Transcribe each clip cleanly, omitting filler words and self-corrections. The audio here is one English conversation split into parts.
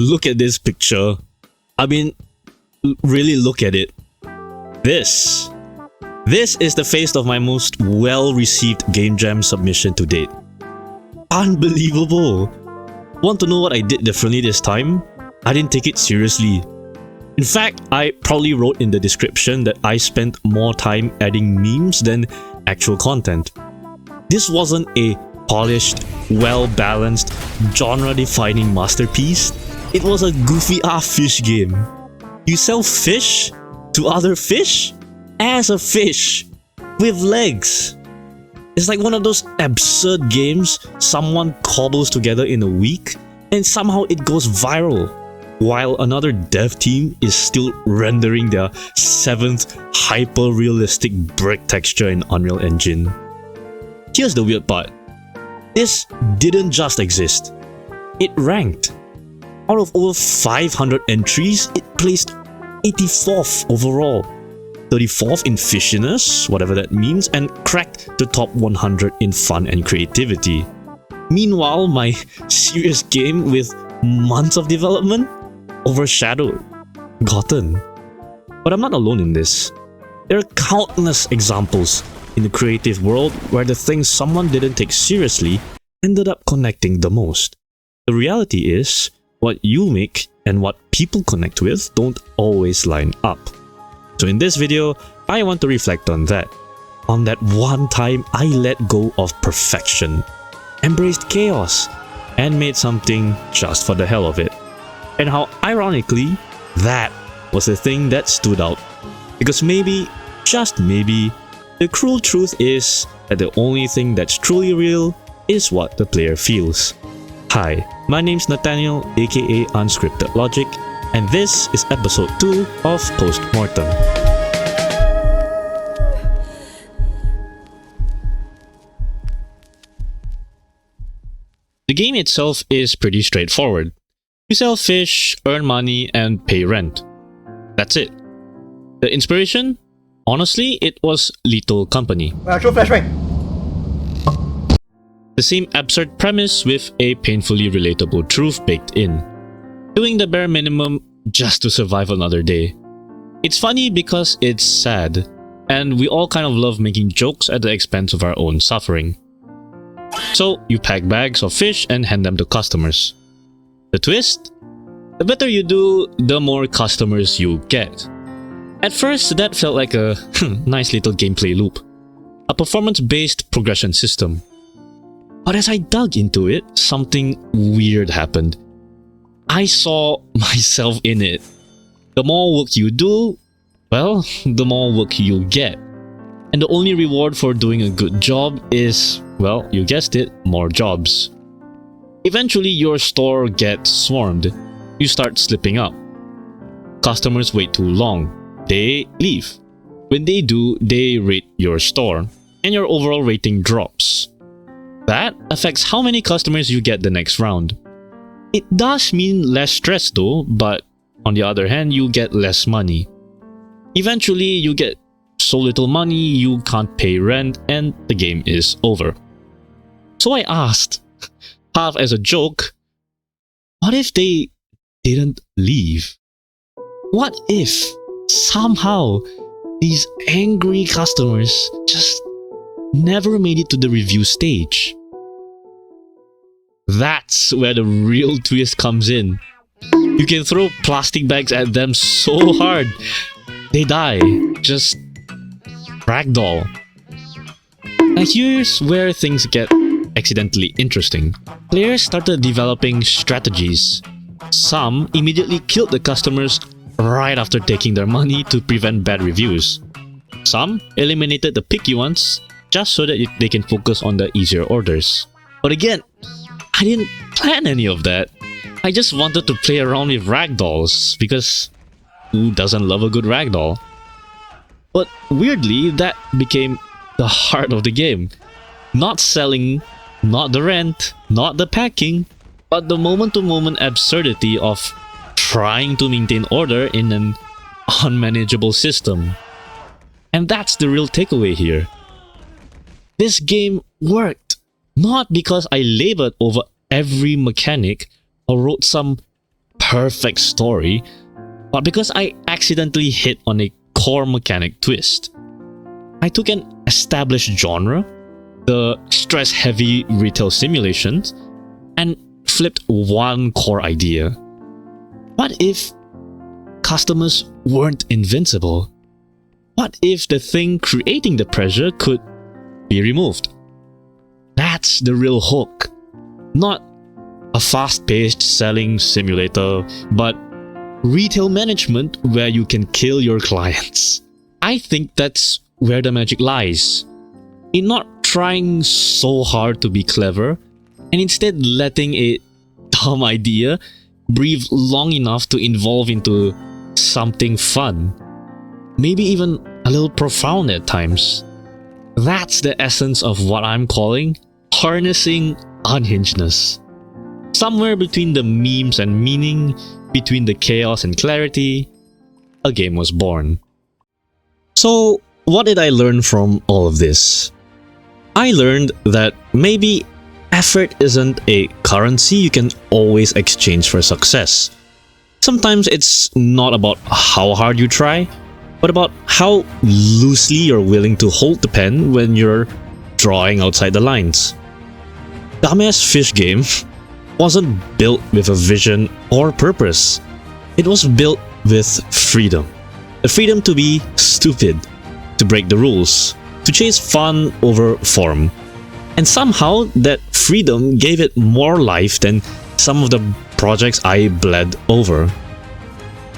look at this picture. I mean, really look at it. This is the face of my most well-received Game Jam submission to date. Unbelievable! Want to know what I did differently this time? I didn't take it seriously. In fact, I probably wrote in the description that I spent more time adding memes than actual content. This wasn't a polished, well-balanced, genre-defining masterpiece. It was a goofy-ass fish game. You sell fish to other fish as a fish with legs. It's like one of those absurd games someone cobbles together in a week and somehow it goes viral, while another dev team is still rendering their 7th hyper-realistic brick texture in Unreal Engine. Here's the weird part. This didn't just exist. It ranked. Out of over 500 entries, it placed 84th overall, 34th in fishiness, whatever that means, and cracked the top 100 in fun and creativity. Meanwhile, my serious game with months of development overshadowed Gotten. But I'm not alone in this. There are countless examples in the creative world where the things someone didn't take seriously ended up connecting the most. The reality is, what you make and what people connect with don't always line up. So in this video, I want to reflect on that. On that one time I let go of perfection, embraced chaos, and made something just for the hell of it. And how ironically, that was the thing that stood out. Because maybe, just maybe, the cruel truth is that the only thing that's truly real is what the player feels. Hi, my name's Nathaniel, aka Unscripted Logic, and this is episode 2 of Post-Mortem. The game itself is pretty straightforward. You sell fish, earn money, and pay rent. That's it. The inspiration? Honestly, it was Lethal Company. Show flashbang. The same absurd premise with a painfully relatable truth baked in. Doing the bare minimum just to survive another day. It's funny because it's sad, and we all kind of love making jokes at the expense of our own suffering. So, you pack bags of fish and hand them to customers. The twist? The better you do, the more customers you get. At first, that felt like a nice little gameplay loop. A performance-based progression system. But as I dug into it, something weird happened. I saw myself in it. The more work you do, well, the more work you get. And the only reward for doing a good job is, well, you guessed it, more jobs. Eventually, your store gets swarmed. You start slipping up. Customers wait too long. They leave. When they do, they rate your store, and your overall rating drops. That affects how many customers you get the next round. It does mean less stress though, but on the other hand, you get less money. Eventually, you get so little money you can't pay rent and the game is over. So I asked, half as a joke, what if they didn't leave? What if somehow these angry customers just never made it to the review stage? That's where the real twist comes in. You can throw plastic bags at them so hard, they die. Just ragdoll. Now here's where things get accidentally interesting. Players started developing strategies. Some immediately killed the customers right after taking their money to prevent bad reviews. Some eliminated the picky ones just so that they can focus on the easier orders. But again, I didn't plan any of that. I just wanted to play around with ragdolls because who doesn't love a good ragdoll? But weirdly, that became the heart of the game. Not selling, not the rent, not the packing, but the moment-to-moment absurdity of trying to maintain order in an unmanageable system. And that's the real takeaway here. This game worked, not because I labored over every mechanic or wrote some perfect story, but because I accidentally hit on a core mechanic twist. I took an established genre, the stress-heavy retail simulations, and flipped one core idea. What if customers weren't invincible? What if the thing creating the pressure could be removed? That's the real hook. Not a fast-paced selling simulator, but retail management where you can kill your clients. I think that's where the magic lies. In not trying so hard to be clever, and instead letting a dumb idea breathe long enough to evolve into something fun. Maybe even a little profound at times. That's the essence of what I'm calling harnessing unhingedness. Somewhere between the memes and meaning, between the chaos and clarity, a game was born. So, what did I learn from all of this? I learned that maybe effort isn't a currency you can always exchange for success. Sometimes it's not about how hard you try, but about how loosely you're willing to hold the pen when you're drawing outside the lines. Dumbass Fish game wasn't built with a vision or purpose. It was built with freedom. The freedom to be stupid, to break the rules, to chase fun over form. And somehow that freedom gave it more life than some of the projects I bled over.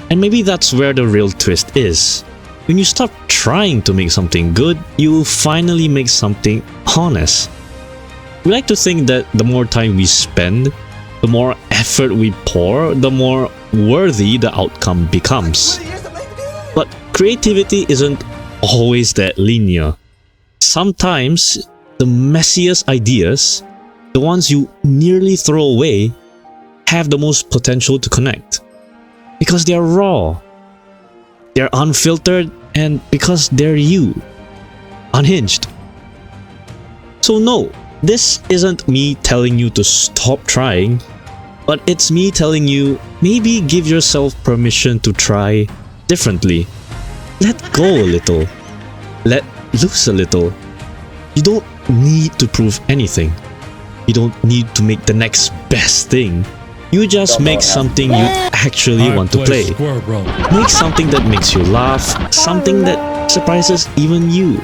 And maybe that's where the real twist is. When you stop trying to make something good, you finally make something honest. We like to think that the more time we spend, the more effort we pour, the more worthy the outcome becomes. But creativity isn't always that linear. Sometimes the messiest ideas, the ones you nearly throw away, have the most potential to connect. Because they are raw. They're unfiltered, and because they're you. Unhinged. So no, this isn't me telling you to stop trying, but it's me telling you maybe give yourself permission to try differently. Let go a little. Let loose a little. You don't need to prove anything. You don't need to make the next best thing. You just make something you actually want to play. Make something that makes you laugh, something that surprises even you.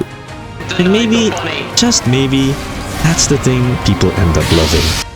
And maybe, just maybe, that's the thing people end up loving.